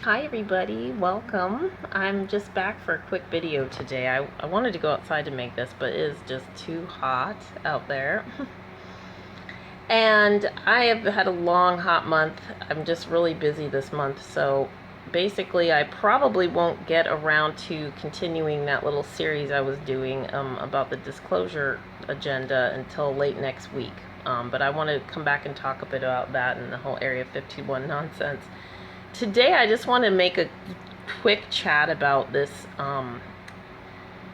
Hi everybody, welcome. I'm just back for a quick video today. I wanted to go outside to make this, but it is just too hot out there. And I have had a long hot month. I'm just really busy this month, so basically I probably won't get around to continuing that little series I was doing about the disclosure agenda until late next week. But I want to come back and talk a bit about that and the whole Area 51 nonsense. Today I just want to make a quick chat about this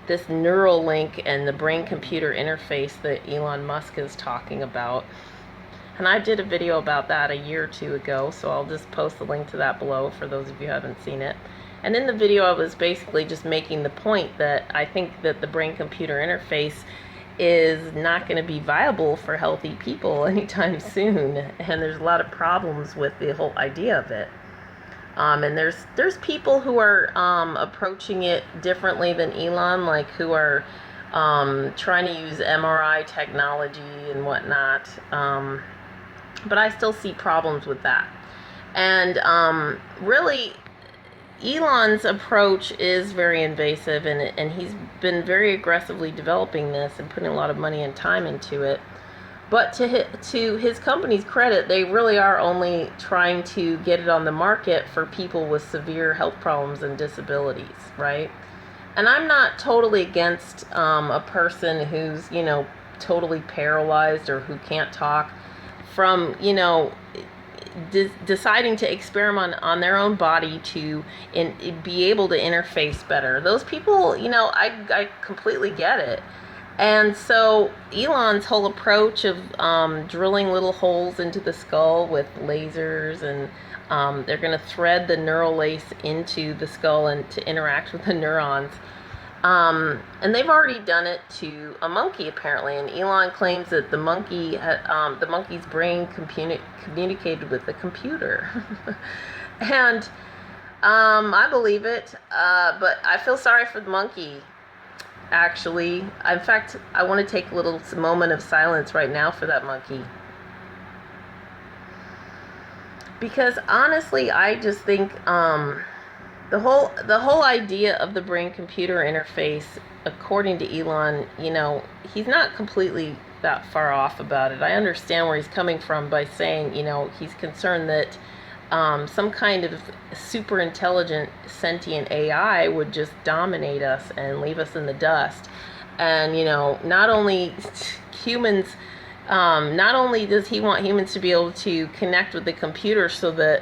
this neural link and the brain-computer interface that Elon Musk is talking about. And I did a video about that a year or two ago, so I'll just post the link to that below for those of you who haven't seen it. And in the video I was basically just making the point that I think that the brain-computer interface is not going to be viable for healthy people anytime soon, and there's a lot of problems with the whole idea of it. And there's people who are approaching it differently than Elon, like who are trying to use MRI technology and whatnot. But I still see problems with that. And really, Elon's approach is very invasive, and he's been very aggressively developing this and putting a lot of money and time into it. But to his company's credit, they really are only trying to get it on the market for people with severe health problems and disabilities, right? And I'm not totally against a person who's, totally paralyzed or who can't talk from, deciding to experiment on their own body to be able to interface better. Those people, I completely get it. And so Elon's whole approach of drilling little holes into the skull with lasers, and they're going to thread the neural lace into the skull and to interact with the neurons. And they've already done it to a monkey, apparently. And Elon claims that the monkey's brain communicated with the computer. And I believe it, but I feel sorry for the monkey. Actually, in fact, I want to take a little moment of silence right now for that monkey, because honestly, I just think the whole idea of the brain-computer interface, according to Elon, he's not completely that far off about it. I understand where he's coming from by saying, he's concerned that some kind of super intelligent sentient AI would just dominate us and leave us in the dust. And not only humans, not only does he want humans to be able to connect with the computer so that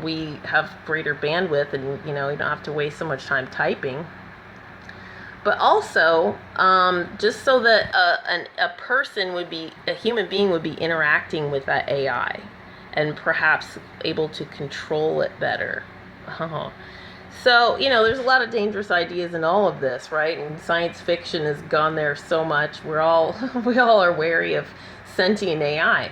we have greater bandwidth and you don't have to waste so much time typing, but also just so that a human being would be interacting with that AI and perhaps able to control it better. So, there's a lot of dangerous ideas in all of this, right? And science fiction has gone there so much. We all are wary of sentient AI.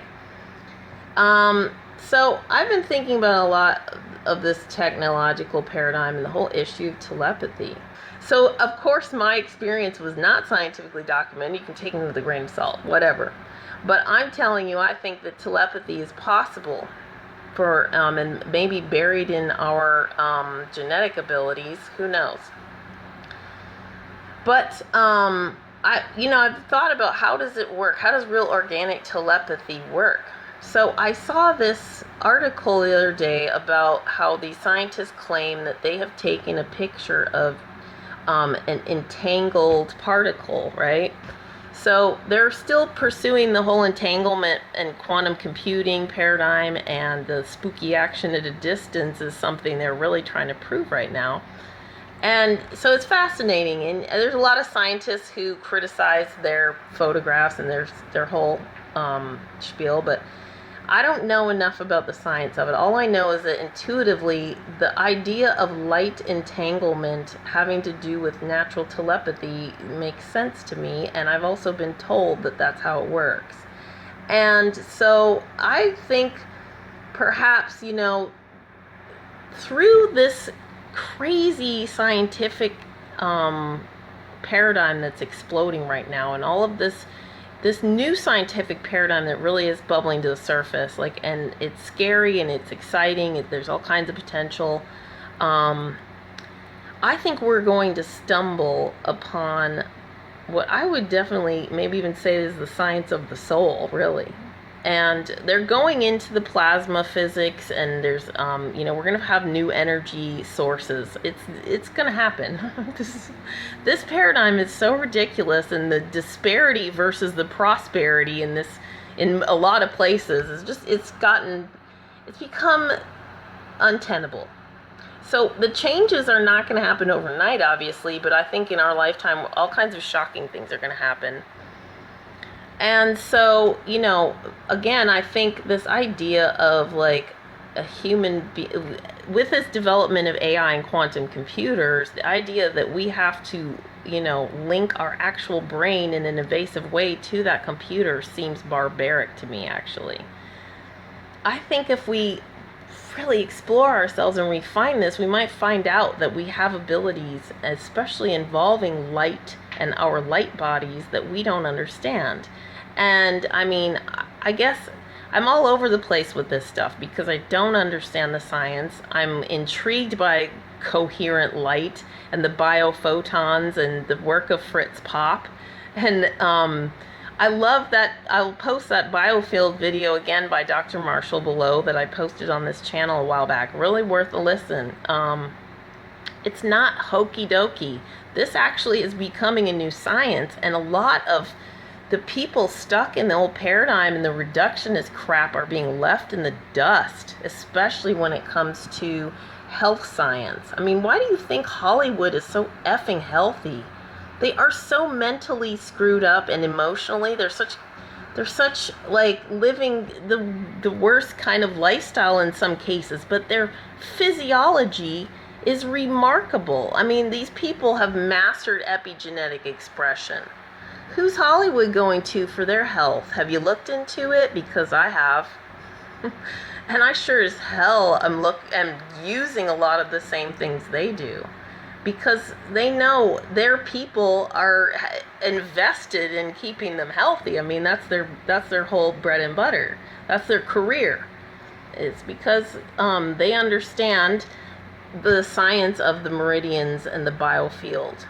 So I've been thinking about a lot of this technological paradigm and the whole issue of telepathy. So, of course, my experience was not scientifically documented. You can take it with a grain of salt, whatever. But I'm telling you, I think that telepathy is possible and maybe buried in our genetic abilities. Who knows? But I've thought about, how does it work? How does real organic telepathy work? So I saw this article the other day about how the scientists claim that they have taken a picture of an entangled particle, right? So they're still pursuing the whole entanglement and quantum computing paradigm, and the spooky action at a distance is something they're really trying to prove right now. And so it's fascinating, and there's a lot of scientists who criticize their photographs and their whole spiel, but I don't know enough about the science of it. All I know is that intuitively, the idea of light entanglement having to do with natural telepathy makes sense to me, and I've also been told that that's how it works. And so I think perhaps, through this crazy scientific paradigm that's exploding right now, and all of this new scientific paradigm that really is bubbling to the surface, and it's scary and it's exciting. There's all kinds of potential. I think we're going to stumble upon what I would definitely maybe even say is the science of the soul, really. And they're going into the plasma physics, and there's, we're going to have new energy sources. It's going to happen. This paradigm is so ridiculous, and the disparity versus the prosperity in a lot of places is just, it's become untenable. So the changes are not going to happen overnight, obviously, but I think in our lifetime, all kinds of shocking things are going to happen. And so, again, I think this idea of like a with this development of AI and quantum computers, the idea that we have to, link our actual brain in an invasive way to that computer seems barbaric to me, actually. I think if we really explore ourselves and refine this, we might find out that we have abilities, especially involving light and our light bodies, that we don't understand. And I mean, I guess I'm all over the place with this stuff because I don't understand the science. I'm intrigued by coherent light and the biophotons and the work of Fritz Popp. And I love that. I'll post that biofield video again by Dr. Marshall below that I posted on this channel a while back. Really worth a listen. It's not hokey dokey. This actually is becoming a new science, and a lot of the people stuck in the old paradigm and the reductionist crap are being left in the dust, especially when it comes to health science. I mean, why do you think Hollywood is so effing healthy? They are so mentally screwed up and emotionally. They're such like living the worst kind of lifestyle in some cases, but their physiology is remarkable. I mean, these people have mastered epigenetic expression. Who's Hollywood going to for their health? Have you looked into it? Because I have. And I sure as hell am using a lot of the same things they do. Because they know their people are invested in keeping them healthy. I mean, that's their whole bread and butter. That's their career. It's because they understand the science of the meridians and the biofield.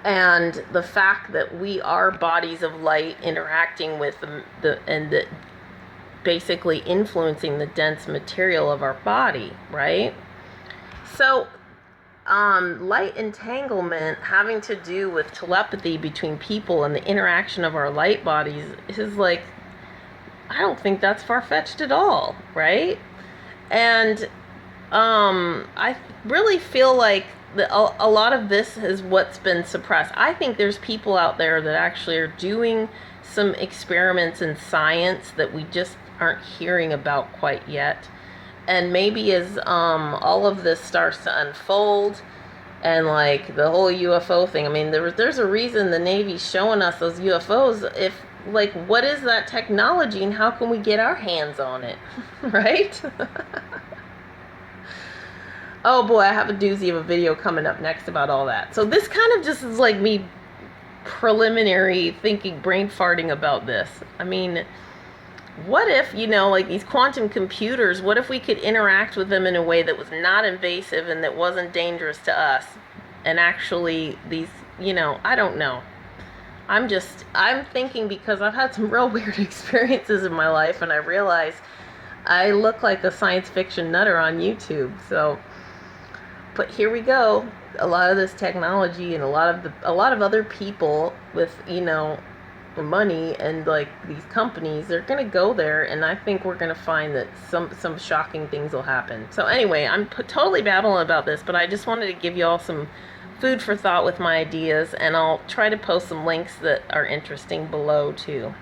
And the fact that we are bodies of light interacting with basically influencing the dense material of our body, right? So light entanglement having to do with telepathy between people and the interaction of our light bodies is like, I don't think that's far-fetched at all, right? And I really feel like a lot of this is what's been suppressed. I think there's people out there that actually are doing some experiments in science that we just aren't hearing about quite yet. And maybe as all of this starts to unfold, and like the whole UFO thing, I mean, there's a reason the Navy's showing us those UFOs. If like, what is that technology and how can we get our hands on it? Right? Oh boy, I have a doozy of a video coming up next about all that. So this kind of just is like me preliminary thinking, brain farting about this. I mean, what if, like these quantum computers, what if we could interact with them in a way that was not invasive and that wasn't dangerous to us? And actually these, I don't know. I'm thinking because I've had some real weird experiences in my life, and I realize I look like a science fiction nutter on YouTube. So, but here we go. A lot of this technology and a lot of other people with, money and like these companies, they're going to go there, and I think we're going to find that some shocking things will happen. So anyway, I'm totally babbling about this, but I just wanted to give you all some food for thought with my ideas, and I'll try to post some links that are interesting below too.